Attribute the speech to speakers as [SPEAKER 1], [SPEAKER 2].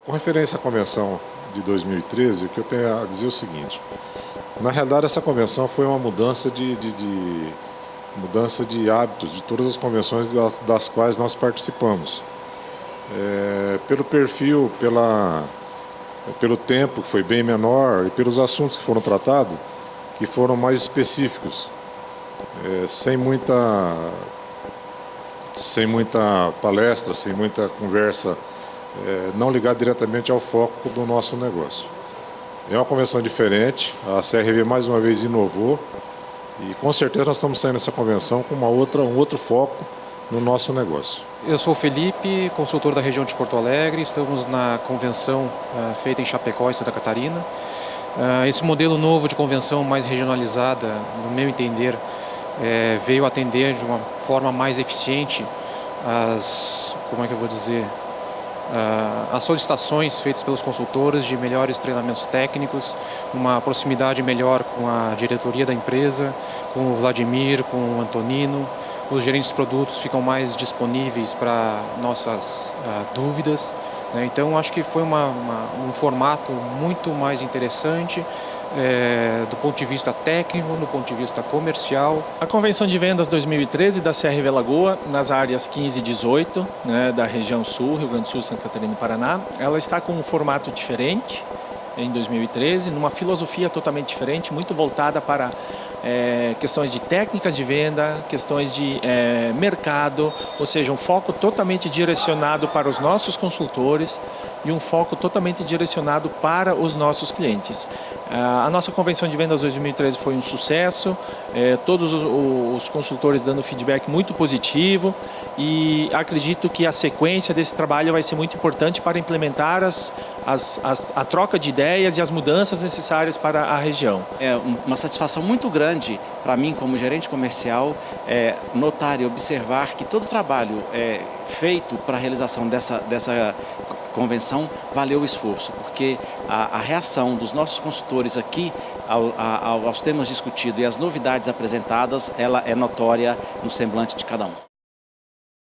[SPEAKER 1] Com referência à convenção de 2013, o que eu tenho a dizer é o seguinte: na realidade, essa convenção foi uma mudança de hábitos de todas as convenções das quais nós participamos. Pelo perfil, pelo tempo que foi bem menor e pelos assuntos que foram tratados, que foram mais específicos, sem muita palestra, sem muita conversa, não ligada diretamente ao foco do nosso negócio. É uma convenção diferente, a CRV mais uma vez inovou e com certeza nós estamos saindo dessa convenção com um outro foco no nosso negócio.
[SPEAKER 2] Eu sou o Felipe, consultor da região de Porto Alegre, estamos na convenção feita em Chapecó, em Santa Catarina. Esse modelo novo de convenção mais regionalizada, no meu entender, veio atender de uma forma mais eficiente as solicitações feitas pelos consultores de melhores treinamentos técnicos, uma proximidade melhor com a diretoria da empresa, com o Vladimir, com o Antonino. Os gerentes de produtos ficam mais disponíveis para nossas dúvidas, né? Então, acho que foi um formato muito mais interessante do ponto de vista técnico, do ponto de vista comercial.
[SPEAKER 3] A Convenção de Vendas 2013 da CRV Lagoa, nas áreas 15 e 18, né, da região sul, Rio Grande do Sul, Santa Catarina e Paraná, ela está com um formato diferente em 2013, numa filosofia totalmente diferente, muito voltada para questões de técnicas de venda, questões de mercado, ou seja, um foco totalmente direcionado para os nossos consultores e um foco totalmente direcionado para os nossos clientes. A nossa Convenção de Vendas 2013 foi um sucesso, todos os consultores dando feedback muito positivo e acredito que a sequência desse trabalho vai ser muito importante para implementar a troca de ideias e as mudanças necessárias para a região.
[SPEAKER 4] É uma satisfação muito grande para mim, como gerente comercial, notar e observar que todo o trabalho feito para a realização dessa convenção valeu o esforço, porque a reação dos nossos consultores aqui aos temas discutidos e às novidades apresentadas, ela é notória no semblante de cada um.